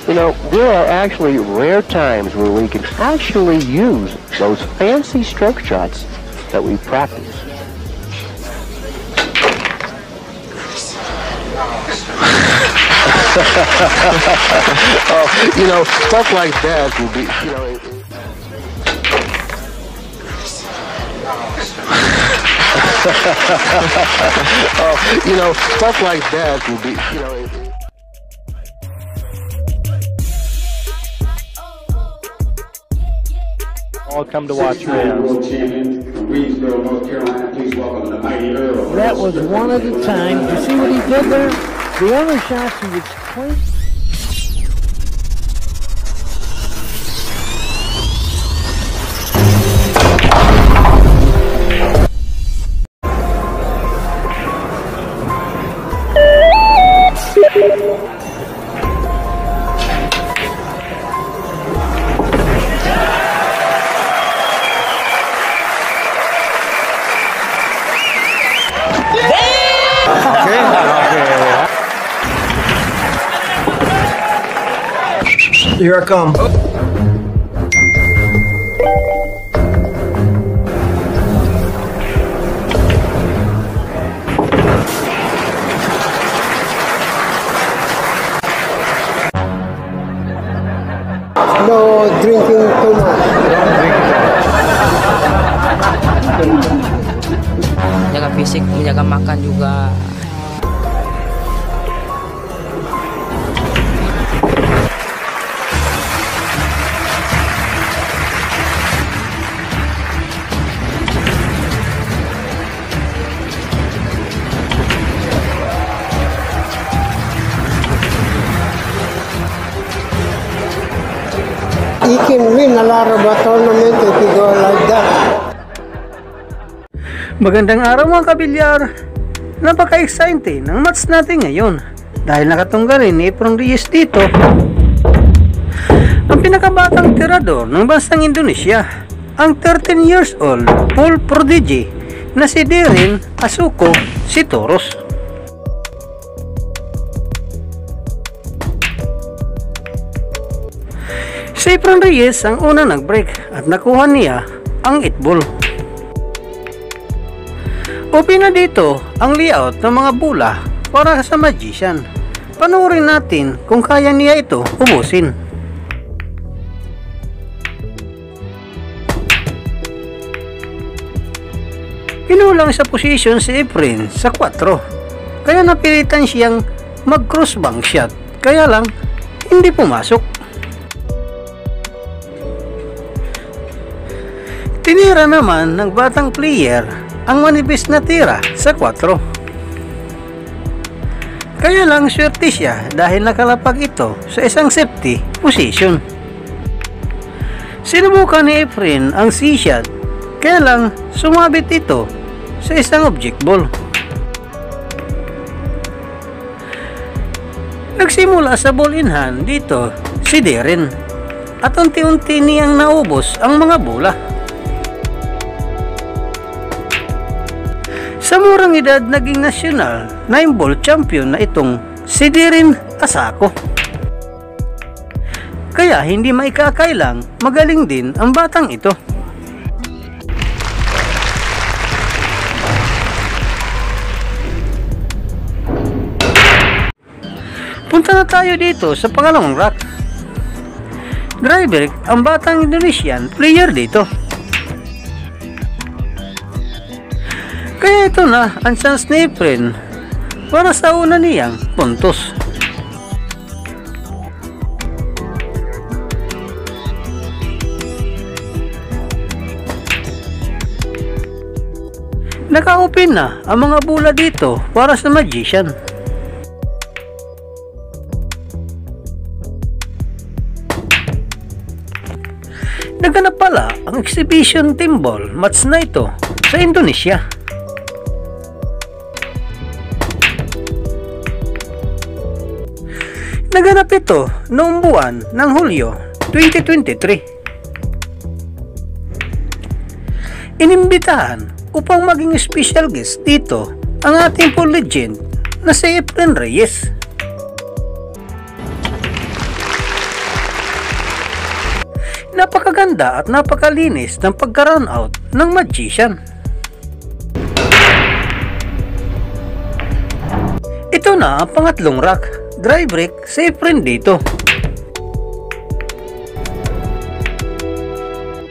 You know, there are actually rare times where we can actually use those fancy stroke shots that we practice. Oh, you know, stuff like that will be, you know. Oh, you know, stuff like that will be, you know. All come to watch World champion from Greensboro, North Carolina. Please welcome the mighty Earl. That was one at a time. You see what he did there? The other shots he was clean. Here I come. No drinking too much. Jaga fisik, menjaga makan juga. He can win a lot of a tournament if he go like that. Magandang araw mga kabilyar. Napaka-exciting ng match natin ngayon dahil nakatunggalin ni Efren Reyes dito, ang pinakabatang tirador ng bansang Indonesia, ang 13 years old ball prodigy na si Darren Asuko Sitoros. Si Efren Reyes ang una nag-break at nakuha niya ang 8 ball. Open na dito ang layout ng mga bola para sa magician. Panoorin natin kung kaya niya ito ubusin. Kinulang sa position si Efren sa 4, kaya napilitan siyang mag-cross bank shot, kaya lang hindi pumasok. Tinira naman ng batang player ang manipis na tira sa 4. Kaya lang swerte siya dahil nakalapag ito sa isang safety position. Sinubukan ni Efren ang C-shot, kaya lang sumabit ito sa isang object ball. Nagsimula sa ball in hand dito si Darren at unti-unti niyang naubos ang mga bola. Sa murang edad naging national 9-ball champion na itong si Darren Asuko. Kaya hindi maikakailang magaling din ang batang ito. Punta na tayo dito sa pangalawang rack. Driver ang batang Indonesian player dito. Kaya ito na ang chance ni Efren para sa una niyang puntos. Naka-open na ang mga bola dito para sa magician. Naganap pala ang exhibition team ball match na ito sa Indonesia. Naganap ito noong buwan ng Hulyo 2023. Inimbitahan upang maging special guest dito ang ating pool legend na si Efren Reyes. Napakaganda at napakalinis ng pagka-run out ng Magician. Ito na ang pangatlong rack, dry brick sa Efren dito.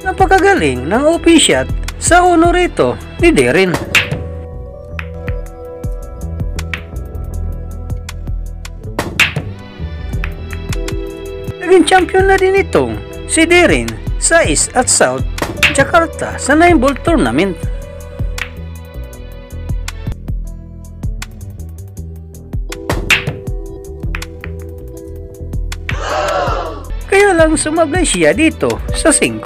Napakagaling ng open shot sa uno rito ni Darren. Naging champion na din itong si Darren sa East at South Jakarta sa 9-ball tournament. Kaya lang sumablay siya dito sa 5.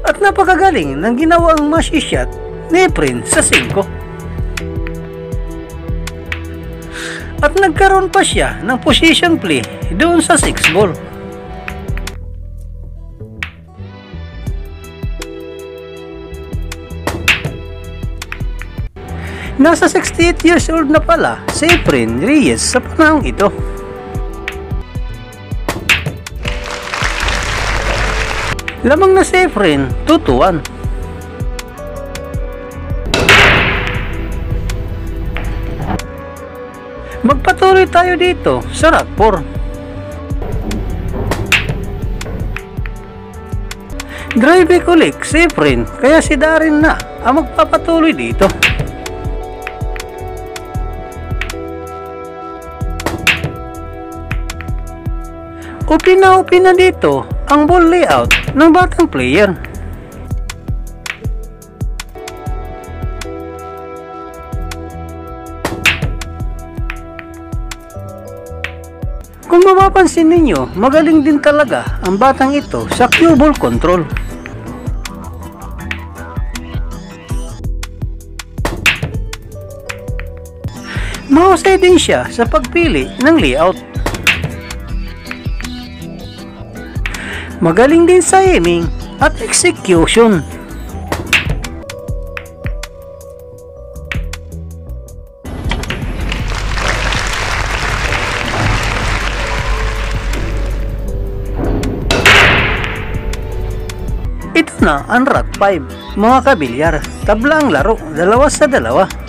At napakagaling ng ginawang mashi shot ni Efren sa 5. At nagkaroon pa siya ng position play doon sa 6 ball. Nasa 68 years old na pala si Efren Reyes sa panahong ito. Lamang na si Efren, 2-1. Magpatuloy tayo dito sa rack 4. Drive ulit si Efren, kaya si Darren na ang magpapatuloy dito. Upin na dito ang ball layout ng batang player. Kung mapapansin ninyo, magaling din talaga ang batang ito sa cue ball control. Mahusay din siya sa pagpili ng layout. Magaling din sa aiming at execution. Ito na ang rack 5, mga kabilyar. Tabla ang laro, 2-2.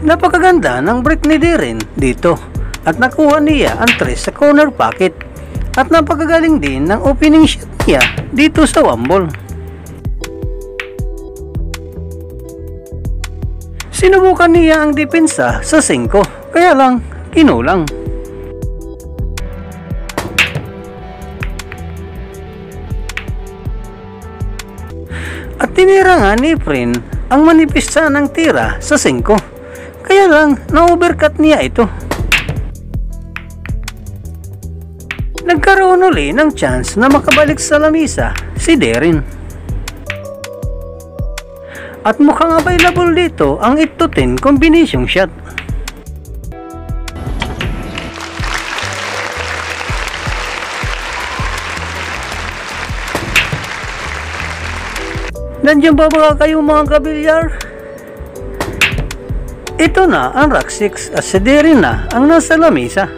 Napakaganda ng break ni Darren dito at nakuha niya ang 3 sa corner pocket at napakagaling din ng opening shot niya dito sa 1 ball. Sinubukan niya ang depensa sa 5 kaya lang kinulang. At tinira nga ni Efren ang manipis ng tira sa 5. Kaya lang, na-overcut niya ito. Nagkaroon uli ng chance na makabalik sa lamisa si Darren. At mukhang available dito ang 8-10 combination shot. Nandiyan ba kayo mga kabilyar? Ito na ang rack 6 at si Darren na ang nasa lamisa.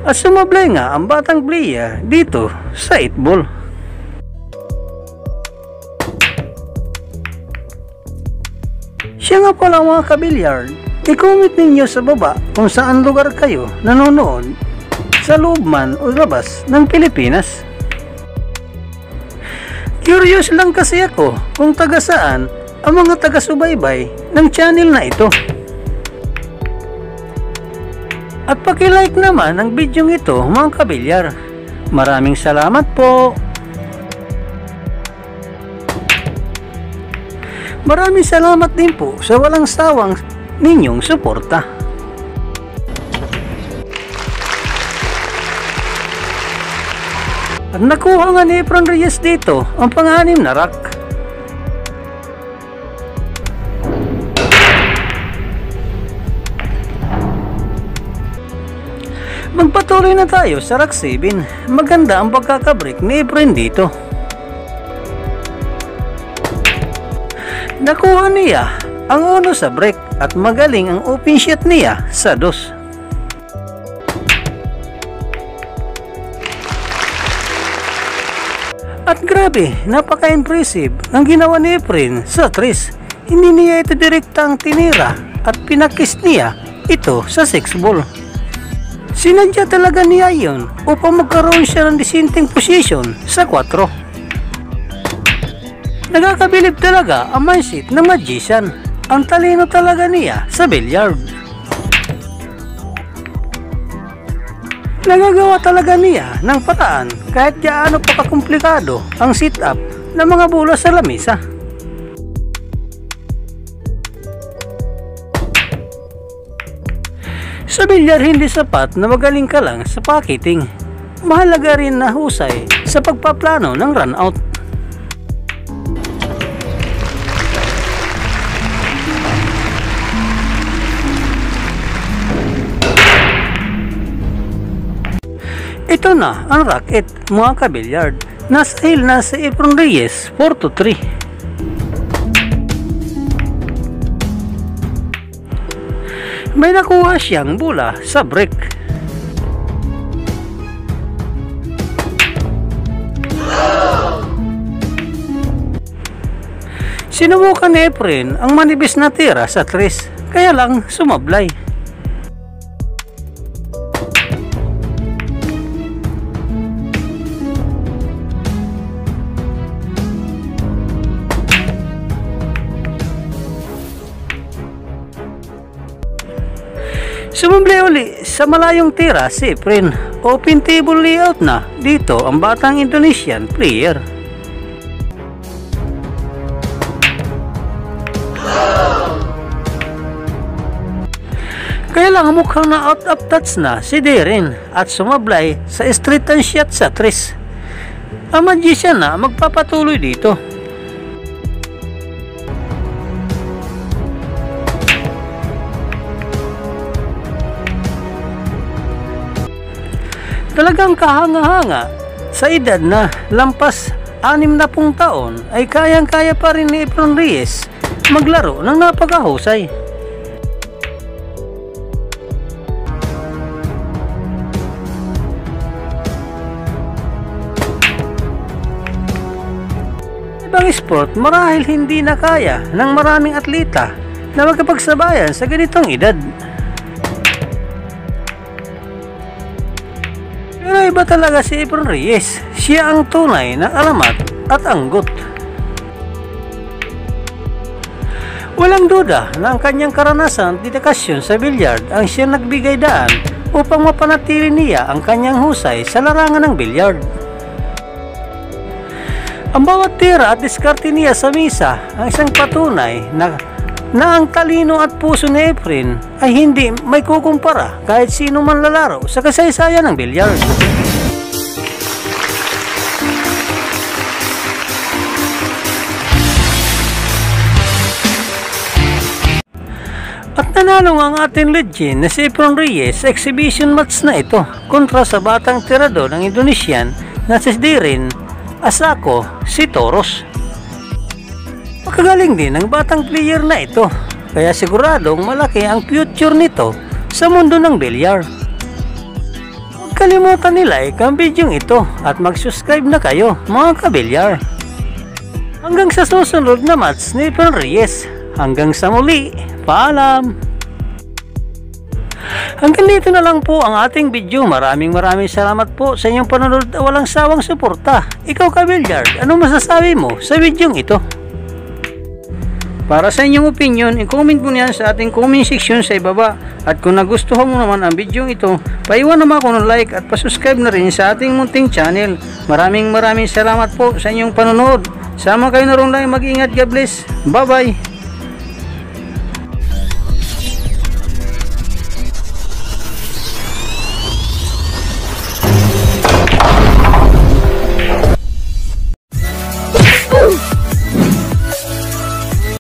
At sumablay nga ang batang player dito sa 8 ball. Siya nga pala mga kabilyard, i-comment ninyo sa baba kung saan lugar kayo nanonood sa loob man o labas ng Pilipinas. Curious lang kasi ako kung taga saan ang mga taga-subaybay ng channel na ito. At paki-like naman ang video ito mga kabilyar. Maraming salamat po. Maraming salamat din po sa walang sawang ninyong suporta. At nakuha nga ni Efren Reyes dito ang pang-anim na rack. Patuloy na tayo sa rack 7. Maganda ang pagkakabreak ni Efren dito. Nakuha niya ang 1 sa break at magaling ang open shot niya sa 2. At grabe, napaka-impressive ang ginawa ni Efren sa 3. Hindi niya ito direktang tinira at pinakis niya ito sa 6 ball. Sinadya talaga niya yun upang magkaroon siya ng disenteng position sa 4. Nagkakabilib talaga ang mindset ng magician. Ang talino talaga niya sa billiard. Nagagawa talaga niya ng paraan kahit gaano pa kakomplikado ang sit-up ng mga bola sa lamesa. Sa bilyar hindi sapat na magaling ka lang sa pocketing. Mahalaga rin na husay sa pagpaplano ng run out. Ito na ang racket, mga kabilyard. Nasa hill na si Efren Reyes, 4-3. May nakuha siyang bola sa break. Sinubukan ni Efren ang manibis na tira sa 3, kaya lang sumablay. Sumumble uli sa malayong tira si Efren. Open table layout na dito ang batang Indonesian player. Kaya lang mukhang na out of touch na si Darren at sumablay sa straight and shot sa 3. Ang magician na magpapatuloy dito. Talagang kahanga-hanga sa edad na lampas 60 taon ay kayang-kaya pa rin ni Efren Reyes maglaro ng napakahusay. Ibang sport marahil hindi na kaya ng maraming atleta na magkapagsabayan sa ganitong edad. Pero iba talaga si Efren Reyes. Siya ang tunay na alamat at anggot. Walang duda na ang kanyang karanasan at dedikasyon sa bilyard ang siya nagbigay daan upang mapanatili niya ang kanyang husay sa larangan ng bilyard. Ang bawat tira at diskarte niya sa misa ang isang patunay na ang talino at puso ni Efren ay hindi may kukumpara kahit sino man lalaro sa kasaysayan ng bilyard. At nanalo ang ating legend na si Efren Reyes sa exhibition match na ito kontra sa batang tirador ng Indonesian na si Darren Asako Sitoros. Makagaling din ang batang player na ito, kaya siguradong malaki ang future nito sa mundo ng bilyar. Huwag kalimutan nilike ang video ito at mag-subscribe na kayo, mga kabilyar. Hanggang sa susunod na match ni Efren Reyes. Hanggang sa muli, paalam! Hanggang dito na lang po ang ating video. Maraming salamat po sa inyong panonood at walang sawang suporta. Ikaw kabilyard, anong masasabi mo sa video ito? Para sa inyong opinion, i-comment mo niyan sa ating comment section sa ibaba. At kung nagustuhan mo naman ang video ito, paiwan naman ako ng like at pasubscribe na rin sa ating munting channel. Maraming salamat po sa inyong panonood. Sama kayo na rin lang, mag-ingat, God bless. Bye bye!